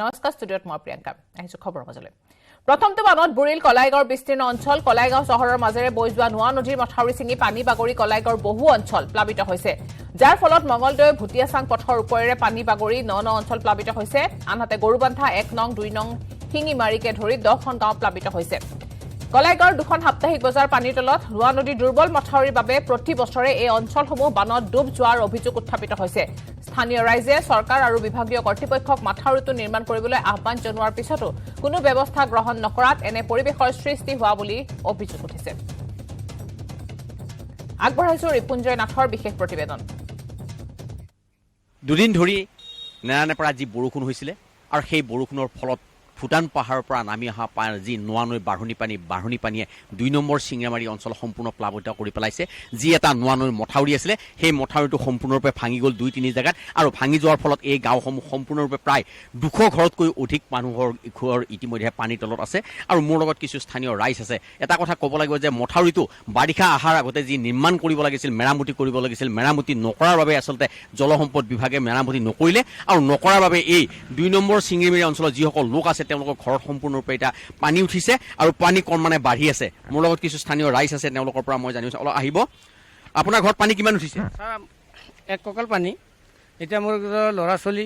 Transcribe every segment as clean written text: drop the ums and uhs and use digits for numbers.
নমস্কাৰ ষ্টুডিঅ'ত মই প্ৰিয়ংকা আহিছো খবৰ মাজলৈ প্ৰথমটো বানত বুৰিল কলাইগড় বিস্তীৰ্ণ অঞ্চল কলাইগাঁও চহৰৰ মাজেৰে বৈ যোৱা নোৱা নদীৰ মথাউৰি ছিঙি পানী বাগৰি কলাইগড় বহু অঞ্চল প্লাবিত হৈছে যাৰ ফলত মঙলদৈ ভুটিয়াচাং পথৰ ওপৰেৰে পানী বাগৰি ন অঞ্চল প্লাবিত হৈছে আনহাতে গৰুবান্ধা 1 নং 2 নং হিঙিমাৰীকে ধৰি 10খন গাঁও প্লাবিত হৈছে কলাইগড় দুখন সাপ্তাহিক বজাৰ পানীৰ তলত নোৱা নদীৰ দুৰ্বল মথাউৰিৰ বাবে প্ৰতি বছৰে এই অঞ্চলসমূহ বানত ডুব যোৱাৰ অভিযোগ উত্থাপিত হৈছে স্থানীয় ৰাইজে চৰকাৰ আৰু বিভাগীয় কৰ্তৃপক্ষক মাথাউৰিটো নিৰ্মাণ কৰিবলৈ আহ্বান জনোৱাৰ পিছতো কোনো ব্যৱস্থা গ্ৰহণ নকৰাত এনে পৰিৱেশৰ সৃষ্টি হোৱা বুলি অভিযোগ উঠিছে আগবঢ়াইছো ৰিপুঞ্জয় নাথৰ বিশেষ প্ৰতিবেদন দুদিন ধৰি নেৰানেপৰা যি বৰষুণ হৈছিল আৰু সেই বৰষুণৰ ফলত ভূটান পাহাৰৰ পৰা নামি অহা যি নোৱা নৈৰ বাঢ়নি পানীয়ে 2 নম্বৰ চিঙৰামাৰী অঞ্চল সম্পূৰ্ণ প্লাবিত কৰি পেলাইছে যি এটা নোৱা নৈৰ মথাউৰি আছিলে সেই মথাউৰিটো সম্পূৰ্ণৰূপে ভাঙি গ'ল 2-3 জেগাত আৰু ভাঙি যোৱাৰ ফলত এই গাঁওসমূহ সম্পূৰ্ণৰূপে প্ৰায় 200 ঘৰতকৈ অধিক মানুহৰ ঘৰ ইতিমধ্যে পানীৰ তলত আছে আৰু মোৰ লগত কিছু স্থানীয় ৰাইজ আছে এটা কথা ক'ব লাগিব যে মথাউৰিটো বাৰিষা অহাৰ আগতে যি নিৰ্মাণ কৰিব লাগিছিল মেৰামতি নকৰাৰ বাবে আচলতে জলসম্পদ বিভাগে মেৰামতি নকৰিলে আৰু নকৰাৰ বাবে এই 2 নম্বৰ চিঙৰামাৰী অঞ্চলৰ যিসকল লোক আছে তেওঁলোকৰ ঘৰত সম্পূৰ্ণৰূপে এটা পানী উঠিছে আৰু পানী ক্ৰমান্বয়ে বাঢ়ি আছে মোৰ লগত কিছু স্থানীয় ৰাইজ আছে তেওঁলোকৰ পৰা মই জানিছো অলপ আহিব আপোনাৰ ঘৰত পানী কিমান উঠিছে এক কঁকাল পানী এতিয়া মোৰ ল'ৰা ছোৱালী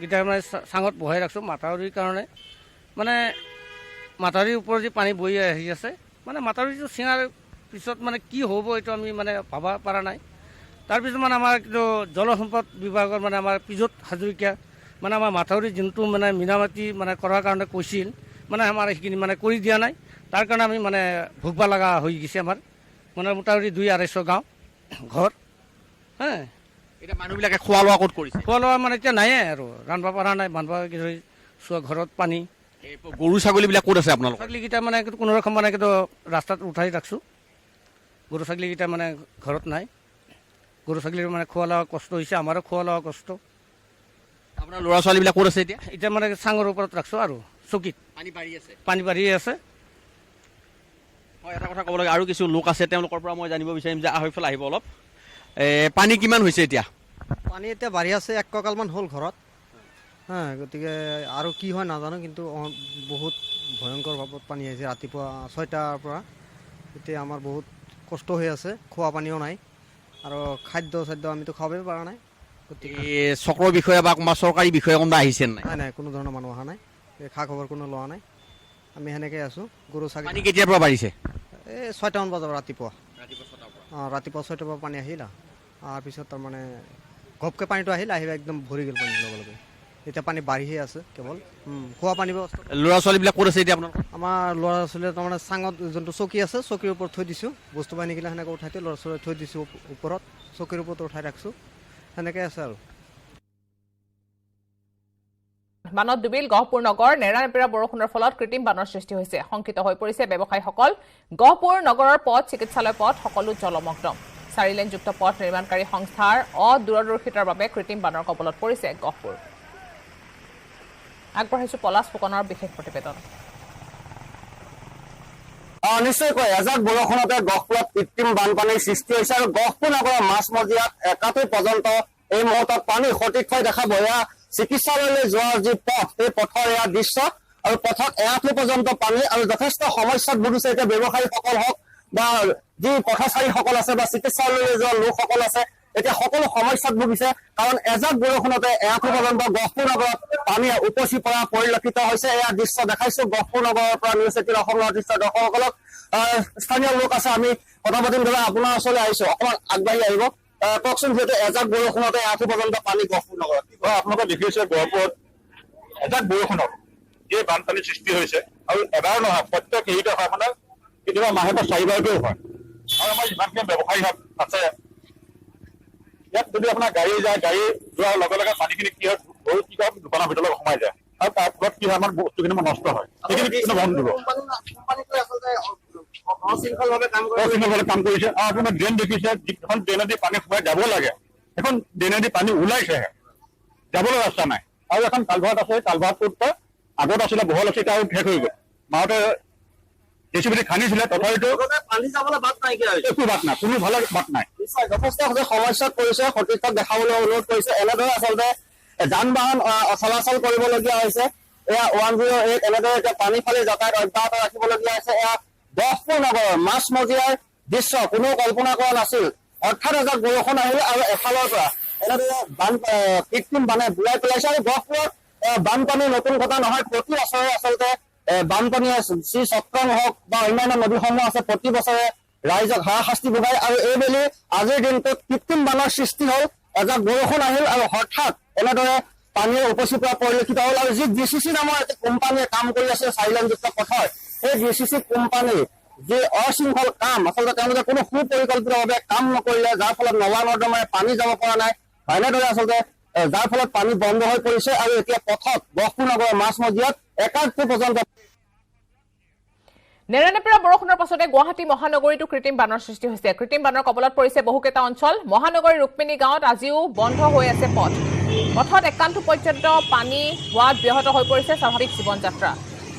গিটা মানে চাঙত বহাই ৰাখছো মাথাউৰিৰ কাৰণে মানে মাথাউৰিৰ ওপৰত যি পানী বৈ আহি আছে মানে মাথাউৰিটো ছিঙাৰ পিছত মানে কি হ'ব এইটো আমি মানে ভাবা পৰা নাই তাৰপিছত মানে আমাৰ কিন্তু জলসম্পদ বিভাগৰ মানে আমাৰ পিজত হাজৰিকা মানে আমাৰ মাথাউৰি যোনটো মানে মিনামাটি মানে কৰাৰ কাৰণে কৈছিল মানে আমাৰ সেইখিনি মানে কৰি দিয়া নাই তাৰ কাৰণে আমি মানে ভুগবা লগা হৈ গৈছে আমাৰ মানে মোটামুটি 2-250 গাঁও ঘৰ হা এটা মানুহবিলাকে খোৱা লোৱা ক'ত কৰিছে খোৱা লোৱা মানে এতিয়া নাইয়ে আৰু ৰান্ধবা পৰা নাই বান্ধবা চোৱা ঘৰত পানী গৰু ছাগলীবিলাক ক'ত আছে আপোনালোকৰ ছাগলীকেইটা মানে কোনো ৰকম মানে কিন্তু ৰাস্তাত উঠাই ৰাখছোঁ গৰু ছাগলীকেইটা মানে ঘৰত নাই গৰু ছাগলীৰ মানে খোৱা লোৱা কষ্ট হৈছে আমাৰো খোৱা লোৱা কষ্ট আপোনাৰ ল'ৰা ছোৱালীবিলাক ক'ত আছে এতিয়া মানে চাঙৰ ওপৰত ৰাখছোঁ আৰু চকীত পানী বাঢ়ি আছে হয় এটা কথা ক'ব লাগে আৰু কিছু লোক আছে তেওঁলোকৰ পৰা মই জানিব বিচাৰিম যে আহি পেলাই আহিব অলপ পানী কিমান হৈছে এতিয়া পানী এতিয়া বাঢ়ি আছে 1 কঁকালমান হ'ল ঘৰত হা গতিকে আৰু কি হয় নাজানো কিন্তু বহুত ভয়ংকৰ ভাৱত পানী আহিছে ৰাতিপুৱা 6টাৰ পৰা এতিয়া আমাৰ বহুত কষ্ট হৈ আছে খোৱা পানীও নাই আৰু খাদ্য আমিতো খাবই পৰা নাই চক্ৰৰ বিষয়ে বা কোনোবা চৰকাৰী বিষয়ে কোনোবা আহিছে নাই কোনো ধৰণৰ মানুহ অহা নাই খা খবৰ কোনো লোৱা নাই আমি সেনেকৈ আছোঁ গৰু ছাগলী পানী কেতিয়াৰ পৰা বাঢ়িছে এই 6টামান বজাৰ ৰাতিপুৱা ৰাতিপুৱা 6টাৰ পৰা পানী আহিল তাৰপিছত তাৰমানে ঘপকৈ পানীটো আহিল একদম ভৰি গ'ল পানী লগে লগে এতিয়া পানী বাঢ়িহে আছে কেৱল খোৱা পানী ব্যৱস্থা ল'ৰা ছোৱালীবিলাক ক'ত আছে এতিয়া আপোনালোকৰ আমাৰ ল'ৰা ছোৱালীয়ে তাৰমানে চাঙত যোনটো চকী আছে চকীৰ ওপৰত থৈ দিছোঁ বস্তু বাহিনীগিলা সেনেকৈ উঠাই ল'ৰা ছোৱালী থৈ দিছোঁ ওপৰত চকীৰ ওপৰত উঠাই ৰাখছোঁ সেনেকৈ আছে আৰু বানত ডুবিল গহপুৰ নগৰ নেৰানেপেৰা বৰষুণৰ ফলত কৃত্ৰিম বানৰ সৃষ্টি হৈছে শংকিত হৈ পৰিছে ব্যৱসায়ীসকল গহপুৰ নগৰৰ পথ চিকিৎসালয় পথ সকলো জলমগ্ন 4 লেনযুক্ত পথ নিৰ্মাণকাৰী সংস্থাৰ অদূৰদৰ্শিতাৰ বাবে কৃত্ৰিম বানৰ কবলত পৰিছে গহপুৰ আগবঢ়াইছো পলাশ ফুকনৰ বিশেষ প্ৰতিবেদন নিশ্চয়কৈ এজাক বৰষুণতে গহপুৰত কৃত্ৰিম বানপানীৰ সৃষ্টি হৈছে আৰু গহপুৰ নগৰৰ মাজমজিয়াত একাটো পৰ্যন্ত এই মুহূৰ্তত পানী সঠিককৈ দেখা বয়া চিকিৎসালয়লৈ যোৱাৰ যি পথ এই পথৰ এয়া দৃশ্য আৰু পথত এআঁঠু পৰ্যন্ত পানী আৰু যথেষ্ট সমস্যাত ভুগিছে এতিয়া ব্যৱসায়ীসকল হওক বা যি পথচাৰীসকল আছে বা চিকিৎসালয়লৈ যোৱা লোকসকল আছে এতিয়া সকলো সমস্যাত ভুগিছে কাৰণ এজাক বৰষুণতে এআঁঠু পৰ্যন্ত গহপুৰ নগৰত পানী উপচি পৰা পৰিলক্ষিত হৈছে এয়া দৃশ্য দেখাইছো গহপুৰ নগৰৰ পৰা নিউজ 18 অসম নৰ্থ ইষ্টৰ দৰ্শকসকলক স্থানীয় লোক আছে আমি কথা পাতিম ধৰা আপোনাৰ ওচৰলৈ আহিছো অকণমান আগবাঢ়ি আহিব কওকচোন যিহেতু এজাক বৰষুণতে এআঁঠু পৰ্যন্ত পানী গহপুৰ নগৰত আপোনালোকে দেখিছে গহপুৰত এজাক বৰষুণত এই বানপানীৰ সৃষ্টি হৈছে আৰু এবাৰ নহয় প্ৰত্যেক হেৰিতে হয় মানে কেতিয়াবা মাহেকত 4বাৰকৈ হয় আৰু আমাৰ যিমানখিনি ব্যৱসায়ী আছে ইয়াত যদি আপোনাৰ গাড়ী যায় গাড়ী যোৱাৰ লগে লগে পানীখিনি কি হয় বহুত কি হয় দোকানৰ ভিতৰলৈ সোমাই যায় আৰু তাৰ ফলত কি হয় আমাৰ বস্তুখিনি নষ্ট হয় সেইখিনি কি বন্ধ দিব অশৃংখলভাৱে কাম কৰিছে আৰু আপোনাৰ ড্ৰেইন দেখিছে যিখন ড্ৰেইনেদি পানী সোমাই যাব লাগে এখন ড্ৰেইনেদি পানী ওলাইছেহে যাবলৈ ৰাস্তা নাই আৰু এখন কালভাৰ্ট আছে কালভাৰ্টটোত আগত আছিলে বহল আছে এতিয়া আৰু ঠেক হৈ গ'ল মাহতে জেচিবিটি খান্দিছিলে তথাপিতো পানী যাবলৈ বাট নাইকিয়া হৈছে একো বাট নাই কোনো ভালে বাট নাই যথেষ্ট সমস্যাত পৰিছে সঠিকভাৱে দেখাবলৈ অনুৰোধ কৰিছে এনেদৰে আচলতে যান বাহন চলাচল কৰিবলগীয়া হৈছে। এয়া 108 এনেদৰে এতিয়া পানী ফালি যাতায়াত অব্যাহত ৰাখিবলগীয়া হৈছে। এয়া গহপুৰ নগৰৰ মাছমজিয়াৰ দৃশ্য কোনো কল্পনা কৰা নাছিল। অৰ্থাৎ এজাক বৰষুণ আহিলে আৰু এফালৰ পৰা এনেদৰে কৃত্ৰিম বানে বুৰাই পেলাইছে। আৰু গহপুৰত বানপানী নতুন কথা নহয়, প্ৰতি বছৰে আচলতে বানপানীয়ে শ্ৰী চক্ৰং হওক বা অন্যান্য নদীসমূহ আছে, প্ৰতি বছৰে ৰাইজক হাৰাশাস্তি ভোগায়। আৰু এইবেলি আজিৰ দিনটোত কৃত্ৰিম বানৰ সৃষ্টি হ'ল। এজাক বৰষুণ আহিল আৰু হঠাৎ এনেদৰে পানীৰ উপচি পৰা পৰিলক্ষিত হ'ল। আৰু যি GCC নামৰ এটি কোম্পানীয়ে কাম কৰি আছে চাৰিলেনযুক্ত পথৰ, সেই GCC কোম্পানীৰ যি অশৃংখল কাম, আচলতে তেওঁলোকে কোনো সুপৰিকল্পিতভাৱে কাম নকৰিলে, যাৰ ফলত নলা নৰ্দমাৰে পানী যাব পৰা নাই। এনেদৰে আচলতে যাৰ ফলত পানী বন্ধ হৈ পৰিছে। আৰু এতিয়া পথত গহপুৰ নগৰৰ মাছমজিয়াত একাৰ্থ পৰ্যন্ত নেৰানেপেৰা বৰষুণৰ পাছতে গুৱাহাটী মহানগৰীতো কৃত্ৰিম বানৰ সৃষ্টি হৈছে। কৃত্ৰিম বানৰ কবলত পৰিছে বহুকেইটা অঞ্চল। মহানগৰীৰ ৰুক্মিণী গাঁৱত আজিও বন্ধ হৈ আছে পথ। পথত একান্ত পৰ্যন্ত পানী হোৱাত ব্যাহত হৈ পৰিছে স্বাভাৱিক জীৱন যাত্ৰা।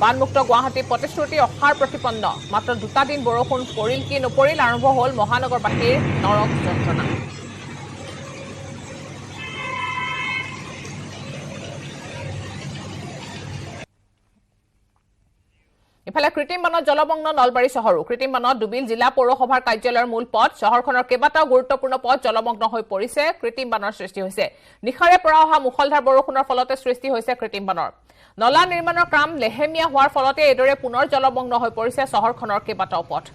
বানমুক্ত গুৱাহাটীৰ প্ৰতিশ্ৰুতি অসাৰ প্ৰতিপন্ন। মাত্ৰ 2টা দিন বৰষুণ পৰিল কি নপৰিল, আৰম্ভ হ'ল মহানগৰবাসীৰ নৰক যন্ত্ৰণা। ইফালে কৃত্ৰিম বানত জলমগ্ন নলবাৰী চহৰো। কৃত্ৰিম বানত ডুবিল জিলা পৌৰসভাৰ কাৰ্যালয়ৰ মূল পথ। চহৰখনৰ কেইবাটাও গুৰুত্বপূৰ্ণ পথ জলমগ্ন হৈ পৰিছে। কৃত্ৰিম বানৰ সৃষ্টি হৈছে। নিশাৰে পৰা অহা মুষলধাৰ বৰষুণৰ ফলতে সৃষ্টি হৈছে কৃত্ৰিম বানৰ। নলা নিৰ্মাণৰ কাম লেহেমীয়া হোৱাৰ ফলতে এইদৰে পুনৰ জলমগ্ন হৈ পৰিছে চহৰখনৰ কেইবাটাও পথ।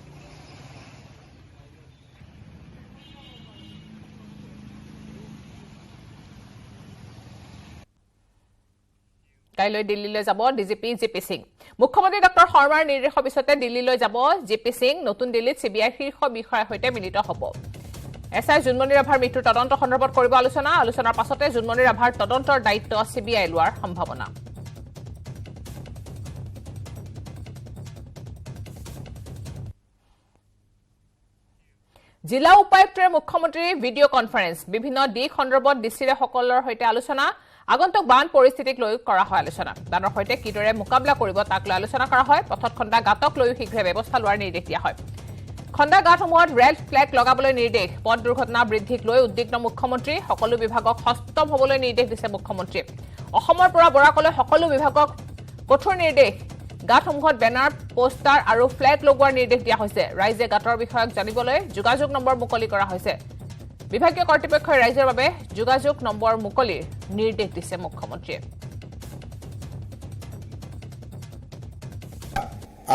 কাইলৈ দিল্লীলৈ যাব ডিজিপি জিপি সিং। মুখ্যমন্ত্ৰী ডক্টৰ শৰ্মাৰ নিৰ্দেশৰ পিছতে দিল্লীলৈ যাব জিপি সিং। নতুন দিল্লীত CBI শীৰ্ষ বিষয়াৰ সৈতে মিলিত হ'ব। SI জোনমণি ৰাভাৰ মৃত্যুৰ তদন্ত সন্দৰ্ভত কৰিব আলোচনা। আলোচনাৰ পাছতে জোনমণি ৰাভাৰ তদন্তৰ দায়িত্ব CBI লোৱাৰ সম্ভাৱনা। জিলা উপায়ুক্তৰে মুখ্যমন্ত্ৰীৰ ভিডিঅ' কনফাৰেন্স। বিভিন্ন দিশ সন্দৰ্ভত ডিচিসকলৰ সৈতে আলোচনা। আগন্তুক বান পৰিস্থিতিক লৈ কৰা হয় আলোচনা। বানৰ সৈতে কিদৰে মোকাবিলা কৰিব তাক লৈ আলোচনা কৰা হয়। পথত খন্দা গাঁতক লৈও শীঘ্ৰে ব্যৱস্থা লোৱাৰ নিৰ্দেশ দিয়া হয়। খন্দা গাঁতসমূহত ৰেড ফ্লেগ লগাবলৈ নিৰ্দেশ। পথ দুৰ্ঘটনা বৃদ্ধিক লৈ উদ্বিগ্ন মুখ্যমন্ত্ৰী। সকলো বিভাগক সষ্টম হ'বলৈ নিৰ্দেশ দিছে মুখ্যমন্ত্ৰীয়ে। অসমৰ পৰা বৰাকলৈ সকলো বিভাগক কঠোৰ নিৰ্দেশ। গাঁতসমূহত বেনাৰ, পোষ্টাৰ আৰু ফ্লেগ লগোৱাৰ নিৰ্দেশ দিয়া হৈছে। ৰাইজে গাঁতৰ বিষয়ক জানিবলৈ যোগাযোগ নম্বৰ মুকলি কৰা হৈছে। বিভাগীয় কৰ্তৃপক্ষই ৰাইজৰ বাবে যোগাযোগ নম্বৰ মুকলিৰ নিৰ্দেশ দিছে মুখ্যমন্ত্ৰীয়ে।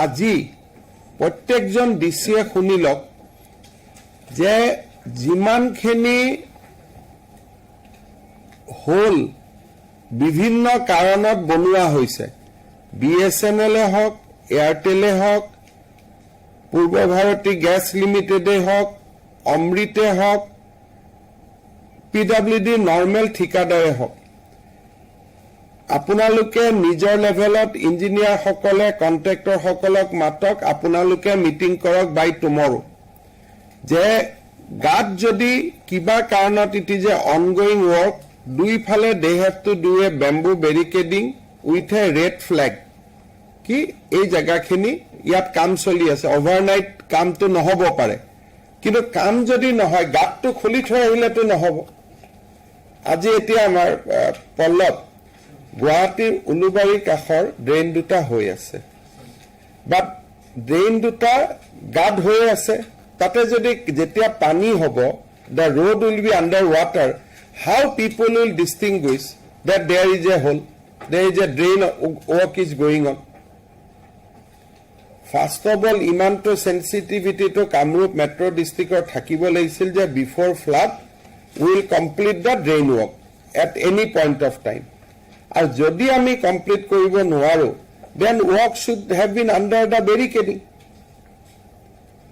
আজি প্ৰত্যেকজন ডিচিয়ে শুনি লওক যে যিমানখিনি হ'ল বিভিন্ন কাৰণত বনোৱা হৈছে, BSNL হওক, এয়াৰটেলে হওক, পূৰ্ব ভাৰতী গেছ লিমিটেডে হওক, অমৃতে হওক, PWD নৰ্মেল ঠিকাদাৰে হওক, আপোনালোকে নিজৰ লেভেলত ইঞ্জিনিয়াৰসকলে কণ্ট্ৰেক্টৰসকলক মাতক, আপোনালোকে মিটিং কৰক বাই টুমৰো যে গাত যদি কিবা কাৰণত it is a ongoing work, দুইফালে they have to do a bamboo barricading with a red flag. কি এই জেগাখিনি ইয়াত কাম চলি আছে, অভাৰনাইট কামটো নহ'ব পাৰে, কিন্তু কাম যদি নহয় গাঁতটো খুলি থৈ আহিলেতো নহ'ব। আজি এতিয়া আমাৰ পল্লৱ গুৱাহাটীৰ উলুবাৰীৰ কাষৰ ড্ৰেইন দুটা হৈ আছে, বাট ড্ৰেইন দুটা গাঁত হৈ আছে। তাতে যদি যেতিয়া পানী হ'ব, the road will be under water, how people will distinguish that there is a hole, there is a drain work is going on. First of all, ইমানটো সেন্সিটিভিটিটো কামৰূপ মেট্ৰ ডিষ্ট্ৰিক্টৰ থাকিব লাগিছিল যে before flood will complete the drain work at any point of time. আৰু যদি আমি complete কৰিব নোৱাৰো, then work should have been under the barricading.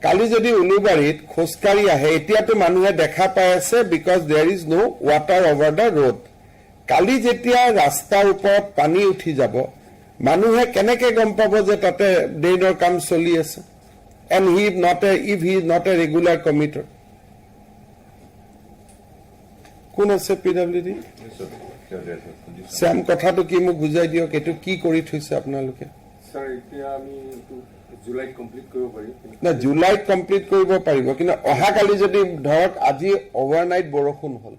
কালি যদি উলুবাৰীত খোজকাঢ়ি আহে, এতিয়াতো মানুহে দেখা পাই আছে because there is no' water over the road. কালি যেতিয়া ৰাস্তাৰ ওপৰত পানী উঠি যাব, মানুহে কেনেকে গম পাব যে তাতে ড্ৰেইনৰ কাম চলি আছে? And he is not a regular কমিটৰ। কোন আছে PWD? শ্যাম, কথাটো কি মোক বুজাই দিয়ক, এইটো কি কৰি থৈছে আপোনালোকে? জুলাইত কমপ্লিট কৰিব পাৰিব, কিন্তু অহাকালি যদি ধৰক আজি অভাৰনাইট বৰষুণ হ'ল,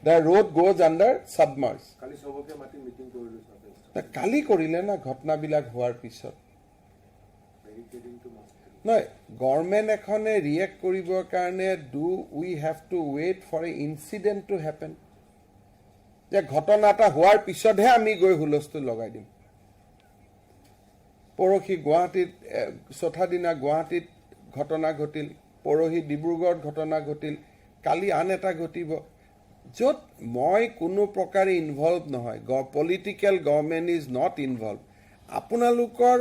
The road goes under submerged. কালি কৰিলে না ঘটনাবিলাক হোৱাৰ পিছত নহয় গভৰ্ণমেণ্ট এখনে ৰিয়েক্ট কৰিবৰ কাৰণে do we have to wait for a incident to happen যে ঘটনা এটা হোৱাৰ পিছতহে আমি গৈ হুলস্থুল লগাই দিম পৰহি গুৱাহাটীত চৌথা দিনা গুৱাহাটীত ঘটনা ঘটিল পৰহি ডিব্ৰুগড়ত ঘটনা ঘটিল কালি আন এটা ঘটিব য'ত মই কোনো প্ৰকাৰে ইনভলভ নহয় political government is not involve আপোনালোকৰ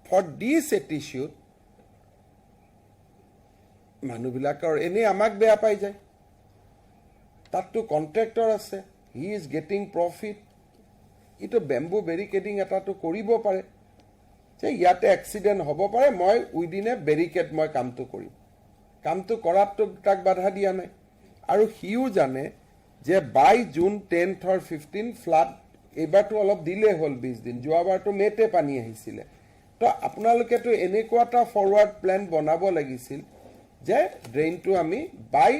ফৰ দিছ এটিচিউড মানুহবিলাকৰ এনেই আমাক বেয়া পাই যায় তাততো কণ্ট্ৰেক্টৰ আছে হি ইজ গেটিং প্ৰফিট ইটো বেম্বু বেৰিকেডিং এটাতো কৰিব পাৰে যে ইয়াতে এক্সিডেণ্ট হ'ব পাৰে মই উইদিন এ বেৰিকেড মই কামটো কৰিম কামটো কৰাততো তাক বাধা দিয়া নাই আৰু সিও জানে যে বাই জুন 10th or 15 ফ্লাড এইবাৰতো অলপ দিলে হ'ল 20 দিন যোৱাবাৰতো মেতে পানী আহিছিলে তো আপোনালোকেতো এনেকুৱা এটা ফৰৱাৰ্ড প্লেন বনাব লাগিছিল যে ড্ৰেইনটো আমি বাই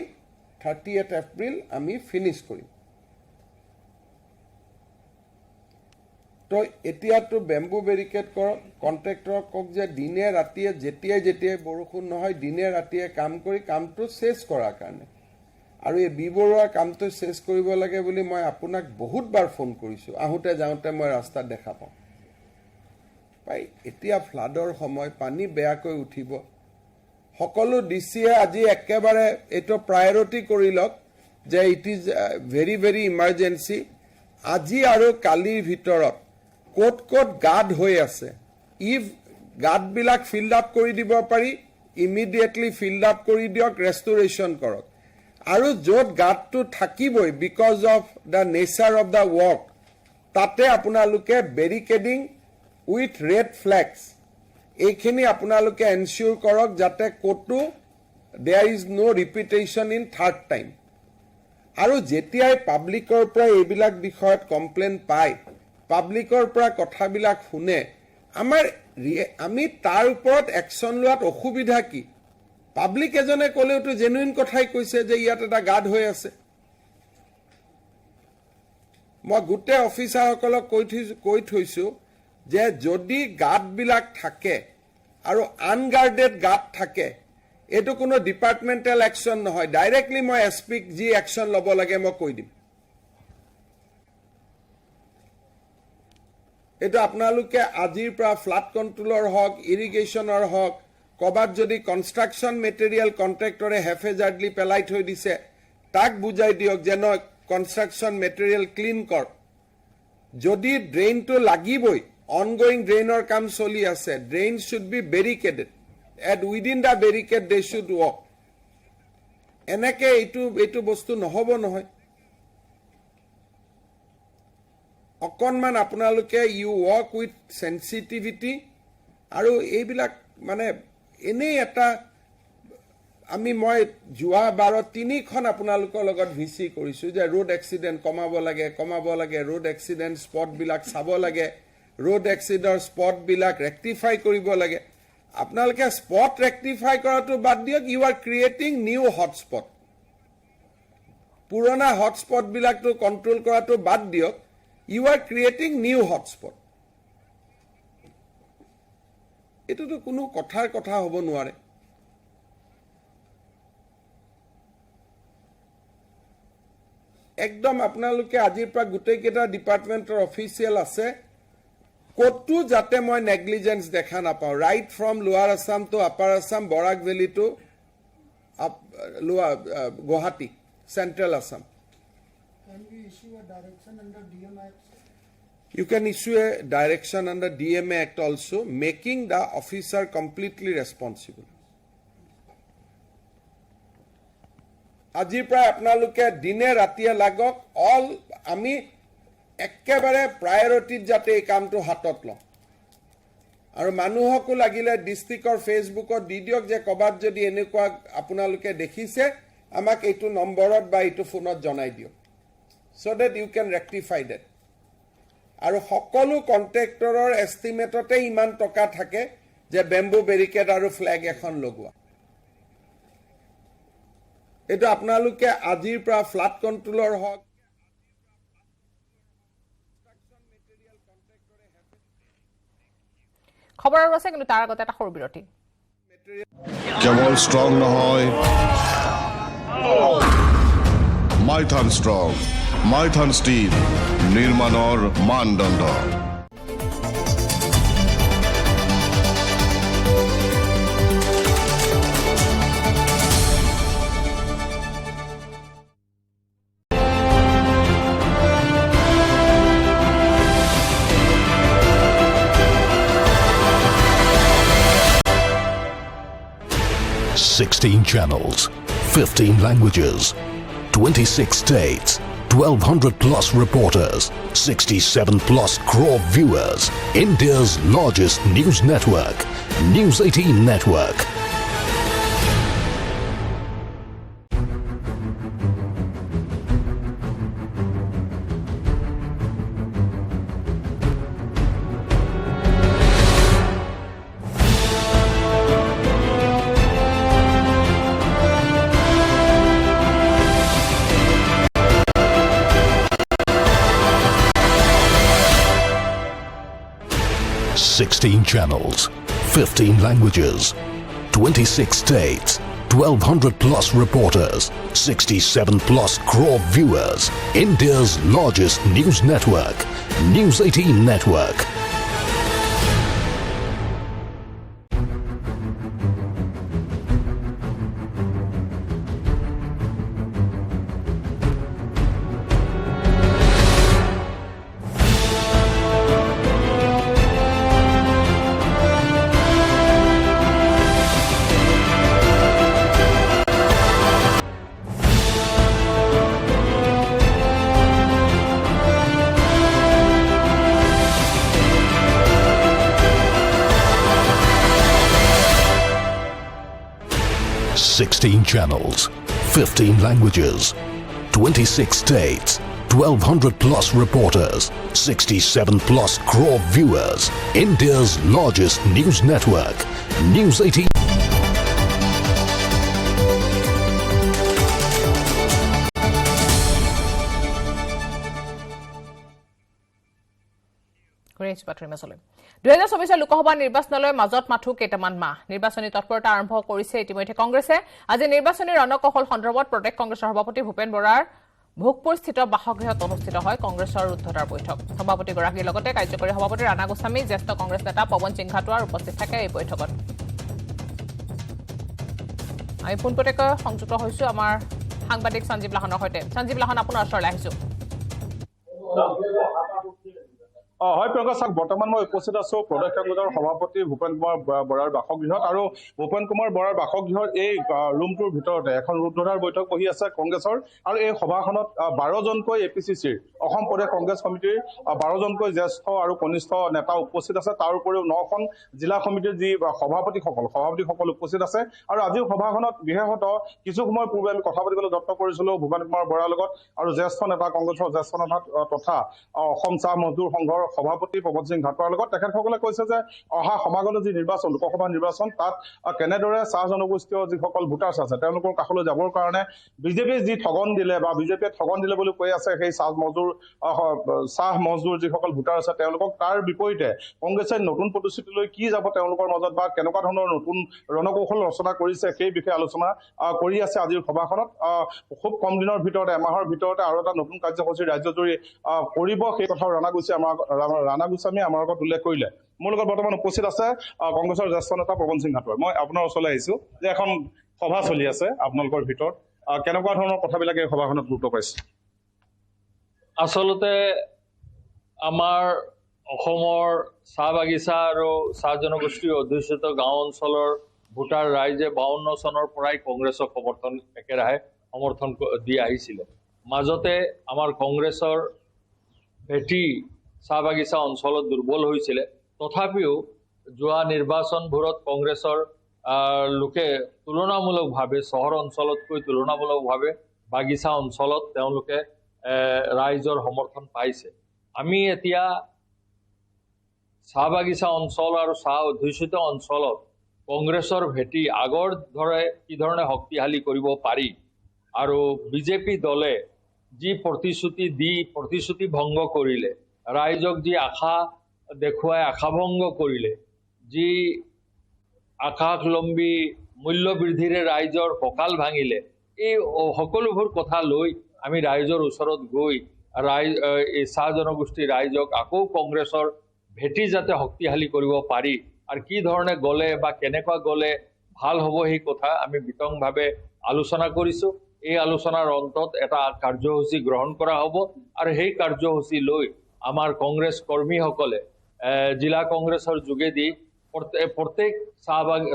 30th এপ্ৰিল আমি ফিনিছ কৰিম তো এতিয়াতো বেম্বু বেৰিকেড কৰক কণ্ট্ৰেক্টৰক কওক যে দিনে ৰাতিয়ে যেতিয়াই বৰষুণ নহয় দিনে ৰাতিয়ে কাম কৰি কামটো চেছ কৰাৰ কাৰণে আৰু এই বিবৰুৱাৰ কামটো চেছ কৰিব লাগে বুলি মই আপোনাক বহুতবাৰ ফোন কৰিছোঁ আহোঁতে যাওঁতে মই ৰাস্তাত দেখা পাওঁ পাই এতিয়া ফ্লাডৰ সময় পানী বেয়াকৈ উঠিব সকলো ডিচিয়ে আজি একেবাৰে এইটো প্ৰায়ৰিটি কৰি লওক যে it is very very emergency আজি আৰু কালিৰ ভিতৰত ক'ত ক'ত গাঁত হৈ আছে ইফ গাঁতবিলাক ফিল্ড আপ কৰি দিব পাৰি ইমিডিয়েটলি ফিল্ড আপ কৰি দিয়ক ৰেষ্টৰেশ্যন কৰক আৰু য'ত গাঁতটো থাকিবই because of the nature of the work তাতে আপোনালোকে বেৰিকেডিং উইথ ৰেড ফ্লেগছ এইখিনি আপোনালোকে এনচিয়ৰ কৰক যাতে ক'তো there is no' repetition in third time আৰু যেতিয়াই পাব্লিকৰ পৰা এইবিলাক বিষয়ত কমপ্লেইন পায় পাব্লিকৰ পৰা কথাবিলাক শুনে আমি তাৰ ওপৰত একশ্যন লোৱাত অসুবিধা কি পাব্লিক এজনে ক'লেওতো জেনুইন কথাই কৈছে যে ইয়াত এটা গাঁত হৈ আছে মই গোটেই অফিচাৰসকলক কৈ থৈছোঁ যে যদি গাঁতবিলাক থাকে আৰু আনগাৰ্ডেড গাঁত থাকে এইটো কোনো ডিপাৰ্টমেণ্টেল একশ্যন নহয় ডাইৰেক্টলি মই এছপিক যি একশ্যন ল'ব লাগে মই কৈ দিম এইটো আপোনালোকে আজিৰ পৰা ফ্লাড কণ্ট্ৰলৰ হওক ইৰিগেশ্যনৰ হওক ক'ৰবাত যদি কনষ্ট্ৰাকশ্যন মেটেৰিয়েল কণ্ট্ৰেক্টৰে হেফেজাৰ্ডলি পেলাই থৈ দিছে তাক বুজাই দিয়ক যে নহয় কনষ্ট্ৰাকশ্যন মেটেৰিয়েল ক্লিন কৰ যদি ড্ৰেইনটো লাগিবই অনগয়িং ড্ৰেইনৰ কাম চলি আছে drain should be barricaded at within the barricade they should work এনেকৈ এইটো বস্তু নহ'ব নহয় অকণমান আপোনালোকে ইউ ৱৰ্ক উইথ চেনচিটিভিটি আৰু এইবিলাক মানে এনেই এটা মই যোৱা বাৰত 3খন আপোনালোকৰ লগত ভিচি কৰিছোঁ যে ৰোড এক্সিডেণ্ট কমাব লাগে ৰোড এক্সিডেণ্ট স্পটবিলাক চাব লাগে ৰোড এক্সিডেণ্ট স্পটবিলাক ৰেক্টিফাই কৰিব লাগে আপোনালোকে স্পট ৰেক্টিফাই কৰাটো বাদ দিয়ক you are creating new hotspot পুৰণা হটস্পটবিলাকটো কণ্ট্ৰল কৰাটো বাদ দিয়ক you are creating new hotspot এইটোতো কোনো কথাৰ কথা হ'ব নোৱাৰে একদম আপোনালোকে আজিৰ পৰা গোটেইকেইটা ডিপাৰ্টমেণ্টৰ অফিচিয়েল আছে ক'তো যাতে মই নেগলিজেঞ্চ দেখা নাপাওঁ right from lower Assam to upper Assam Barak valley to Guwahati central Assam Can we issue a direction under DMA Act? You can issue a direction under DMA Act also, making the officer completely responsible. আজিৰ পৰা আপোনালোকে দিনে ৰাতিয়ে লাগক আমি একেবাৰে প্ৰায়ৰিটিত যাতে এই কামটো হাতত লওঁ আৰু মানুহকো লাগিলে ডিষ্ট্ৰিক্টৰ ফেচবুকত দি দিয়ক যে ক'ৰবাত যদি এনেকুৱা আপোনালোকে দেখিছে আমাক এইটো নম্বৰত বা এইটো ফোনত জনাই দিয়ক so that you can rectify that আৰু সকলো কন্ট্ৰেক্টৰৰ এষ্টিমেটতে ইমান টকা থাকে যে বেম্বু বেৰিকেড আৰু ফ্লেগ এখন লগোৱা এইটো আপোনালোকে আজিৰ পৰা ফ্লাড কণ্ট্ৰলৰ হওক খবৰ আৰু আছে, কিন্তু তাৰ আগতে এটা সৰু বিৰতি। কেৱল ষ্ট্ৰং নহয়, মাইথান ষ্ট্ৰং, মাইথান ষ্টীল, নিৰ্মাণৰ মানদণ্ড। Sixteen channels, 15 languages, 26 states, 1,200 plus reporters, 67 plus crore viewers. India's largest news network, News 18 Network. Sixteen channels, 15 languages, 26 states, 1,200 plus reporters, 67 plus crore viewers. India's largest news network, News 18 Network. Sixteen channels, 15 languages, 26 states, 1,200 plus reporters, 67 plus crore viewers. India's largest news network, News 18. বাতৰি মাছলৈ 2024 লোকসভা নিৰ্বাচনলৈ মাজত মাথো কেইটামান মাহ নিৰ্বাচনী তৎপৰতা আৰম্ভ কৰিছে ইতিমধ্যে কংগ্ৰেছে। আজি নিৰ্বাচনী ৰণকৌশল সন্দৰ্ভত প্ৰদেশ কংগ্ৰেছৰ সভাপতি ভূপেন বৰাৰ ভোগপুৰস্থিত বাসগৃহত অনুষ্ঠিত হয় কংগ্ৰেছৰ ৰুদ্ধতাৰ বৈঠক। সভাপতিগৰাকীৰ লগতে কাৰ্যকৰী সভাপতি ৰাণা গোস্বামী, জ্যেষ্ঠ কংগ্ৰেছ নেতা পৱন সিং ঘাটোৱাৰ উপস্থিত থাকে এই বৈঠকত। আমি পোনপটীয়াকৈ সংযুক্ত হৈছো আমাৰ সাংবাদিক সঞ্জীৱ লাহনৰ সৈতে। সঞ্জীৱ লাহন, আপোনাৰ ওচৰলৈ আহিছো। হয় প্ৰিয়ংকা, বৰ্তমান মই উপস্থিত আছো প্ৰদেশ কংগ্ৰেছৰ সভাপতি ভূপেন কুমাৰ বৰাৰ বাসগৃহত। আৰু ভূপেন কুমাৰ বৰাৰ বাসগৃহৰ এই ৰুমটোৰ ভিতৰতে এখন ৰুদ্ধতাৰ বৈঠক বহি আছে কংগ্ৰেছৰ। আৰু এই সভাখনত 12জনকৈ APCCৰ অসম প্ৰদেশ কংগ্ৰেছ সমিতিৰ 12জনকৈ জ্যেষ্ঠ আৰু কনিষ্ঠ নেতা উপস্থিত আছে। তাৰ উপৰিও 9খন জিলা সমিতিৰ যি সভাপতিসকল উপস্থিত আছে। আৰু আজিও সভাখনত বিশেষত কিছু সময় পূৰ্বে আমি কথা পাতিবলৈ যত্ন কৰিছিলো ভূপেন কুমাৰ বৰাৰ লগত আৰু জ্যেষ্ঠ নেতা কংগ্ৰেছৰ জ্যেষ্ঠ নেতা তথা অসম চাহ মজদুৰ সংঘৰ সভাপতি পৱন সিং ঘাটোৱাৰ লগত। তেখেতসকলে কৈছে যে অহা সমাগত যি নিৰ্বাচন, লোকসভা নিৰ্বাচন, তাত কেনেদৰে চাহ জনগোষ্ঠীয় যিসকল ভোটাৰ্ছ আছে তেওঁলোকৰ কাষলৈ যাবৰ কাৰণে বিজেপিয়ে যি ঠগন দিলে বা বিজেপিয়ে ঠগন দিলে বুলি কৈ আছে সেই চাহ মজদুৰ যিসকল ভোটাৰ আছে তেওঁলোকক, তাৰ বিপৰীতে কংগ্ৰেছে নতুন প্ৰতিশ্ৰুতি লৈ কি যাব তেওঁলোকৰ মাজত বা কেনেকুৱা ধৰণৰ নতুন ৰণকৌশল ৰচনা কৰিছে সেই বিষয়ে আলোচনা কৰি আছে আজিৰ সভাখনত। খুব কম দিনৰ ভিতৰতে, এমাহৰ ভিতৰতে আৰু এটা নতুন কাৰ্যসূচী ৰাজ্যজুৰি কৰিব, সেই কথাও ৰাণা গোস্বামী আমাৰ লগত উল্লেখ কৰিলে। মোৰ লগত বৰ্তমান উপস্থিত আছে কংগ্ৰেছৰ জ্যেষ্ঠ নেতা পৱন সিং ঘাটোৱাৰ। মই আপোনাৰ ওচৰলৈ আহিছো যে এখন সভা চলি আছে আপোনালোকৰ ভিতৰত, কেনেকুৱা ধৰণৰ কথাবিলাকে এই সভাখনত গুৰুত্ব পাইছে? আচলতে আমাৰ অসমৰ চাহ বাগিচা আৰু চাহ জনগোষ্ঠীৰ অধ্যুষিত গাঁও অঞ্চলৰ ভোটাৰ ৰাইজে 52 চনৰ পৰাই কংগ্ৰেছক একেৰাহে সমৰ্থন দি আহিছিলে। মাজতে আমাৰ কংগ্ৰেছৰ ভেটি চাহ বাগিচা অঞ্চলত দুৰ্বল হৈছিলে। তথাপিও যোৱা নিৰ্বাচনবোৰত কংগ্ৰেছৰ লোকে তুলনামূলকভাৱে চহৰ অঞ্চলতকৈ তুলনামূলকভাৱে বাগিচা অঞ্চলত তেওঁলোকে ৰাইজৰ সমৰ্থন পাইছে। আমি এতিয়া চাহ বাগিচা অঞ্চল আৰু চাহ অধ্যুষিত অঞ্চলত কংগ্ৰেছৰ ভেটি আগৰ দৰে কি ধৰণে শক্তিশালী কৰিব পাৰি আৰু বিজেপি দলে যি প্ৰতিশ্ৰুতি ভংগ কৰিলে, ৰাইজক যি আশা দেখুৱাই আশাভংগ কৰিলে, যি আকাশলম্বী মূল্য বৃদ্ধিৰে ৰাইজৰ কঁকাল ভাঙিলে, এই সকলোবোৰ কথা লৈ আমি ৰাইজৰ ওচৰত গৈ এই চাহ জনগোষ্ঠীৰ ৰাইজক আকৌ কংগ্ৰেছৰ ভেটি যাতে শক্তিশালী কৰিব পাৰি আৰু কি ধৰণে গ'লে বা কেনেকুৱা গ'লে ভাল হ'ব সেই কথা আমি বিতংভাৱে আলোচনা কৰিছোঁ। এই আলোচনাৰ অন্তত এটা কাৰ্যসূচী গ্ৰহণ কৰা হ'ব আৰু সেই কাৰ্যসূচী লৈ আমাৰ কংগ্ৰেছ কৰ্মীসকলে জিলা কংগ্ৰেছৰ যোগেদি প্ৰত্যেক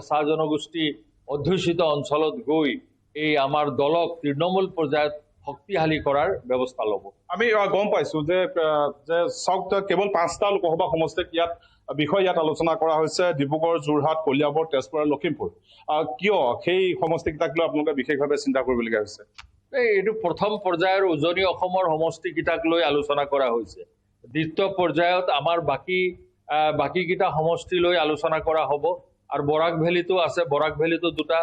চাহ জনগোষ্ঠী অধ্যুষিত অঞ্চলত গৈ এই আমাৰ দলক তৃণমূল পৰ্যায়ত শক্তিশালী কৰাৰ ব্যৱস্থা ল'ব। আমি গম পাইছো যে চাওক কেৱল 5টা লোকসভা সমষ্টিত বিষয় ইয়াত আলোচনা কৰা হৈছে, ডিব্ৰুগড়, যোৰহাট, কলিয়াবৰ, তেজপুৰ আৰু লখিমপুৰ। কিয় সেই সমষ্টিকেইটাক লৈ আপোনালোকে বিশেষভাৱে চিন্তা কৰিবলগীয়া হৈছে? এইটো প্ৰথম পৰ্যায়ৰ উজনি অসমৰ সমষ্টিকেইটাক লৈ আলোচনা কৰা হৈছে। দ্বিতীয় পৰ্যায়ত আমাৰ বাকীকেইটা সমষ্টি লৈ আলোচনা কৰা হ'ব আৰু বৰাক ভেলীটো আছে, বৰাক ভেলীটো 2টা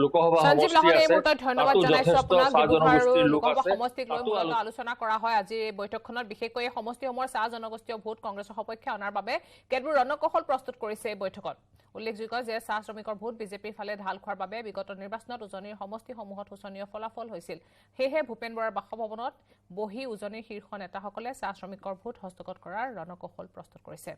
লোকসভা সমষ্টি আছে, ধন্যবাদ জনাইছো আপোনাক। জনগোষ্ঠীৰ লোক আছে, সমষ্টিক লৈ মূলত আলোচনা কৰা হয় আজি এই বৈঠকখনত। বিশেষকৈ এই সমষ্টিসমূহৰ চাহ জনগোষ্ঠীয় ভোট কংগ্ৰেছৰ সপক্ষে অনাৰ বাবে কেতবোৰ ৰণকৌশল প্ৰস্তুত কৰিছে এই বৈঠকত। উল্লেখযোগ্য যে চাহ শ্ৰমিকৰ ভোট বিজেপিৰ ফালে ঢাল খোৱাৰ বাবে বিগত নিৰ্বাচনত উজনিৰ সমষ্টিসমূহত শোচনীয় ফলাফল হৈছিল। সেয়েহে ভূপেন বৰাৰ বাসভৱনত বহি উজনিৰ শীৰ্ষ নেতাসকলে চাহ শ্ৰমিকৰ ভোট হস্তগত কৰাৰ ৰণকৌশল প্ৰস্তুত কৰিছে।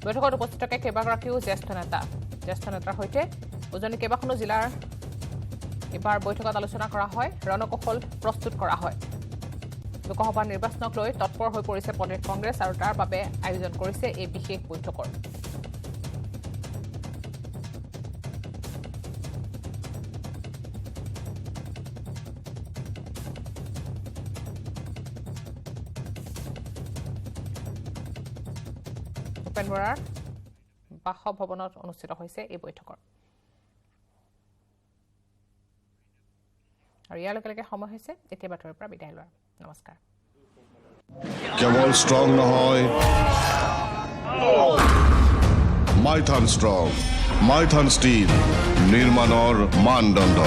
বৈঠকত উপস্থিত থাকে কেইবাগৰাকীও জ্যেষ্ঠ নেতাৰ সৈতে উজনি কেইবাখনো জিলাৰ এবাৰ বৈঠকত আলোচনা কৰা হয়, ৰণকৌশল প্ৰস্তুত কৰা হয়। লোকসভা নিৰ্বাচনক লৈ তৎপৰ হৈ পৰিছে প্ৰদেশ কংগ্ৰেছ আৰু তাৰ বাবে আয়োজন কৰিছে এই বিশেষ বৈঠকৰ। ভূপেন বৰাৰ বাসভৱনত অনুষ্ঠিত হৈছে এই বৈঠকৰ। আৰু ইয়াৰ লগে লগে সময় হৈছে এতিয়া বাতৰিৰ পৰা বিদায় লোৱাৰ। নমস্কাৰ। কেৱল ষ্ট্ৰং নহয়, মাইথান ষ্ট্ৰং, মাইথান ষ্টীল, নিৰ্মাণৰ মানদণ্ড।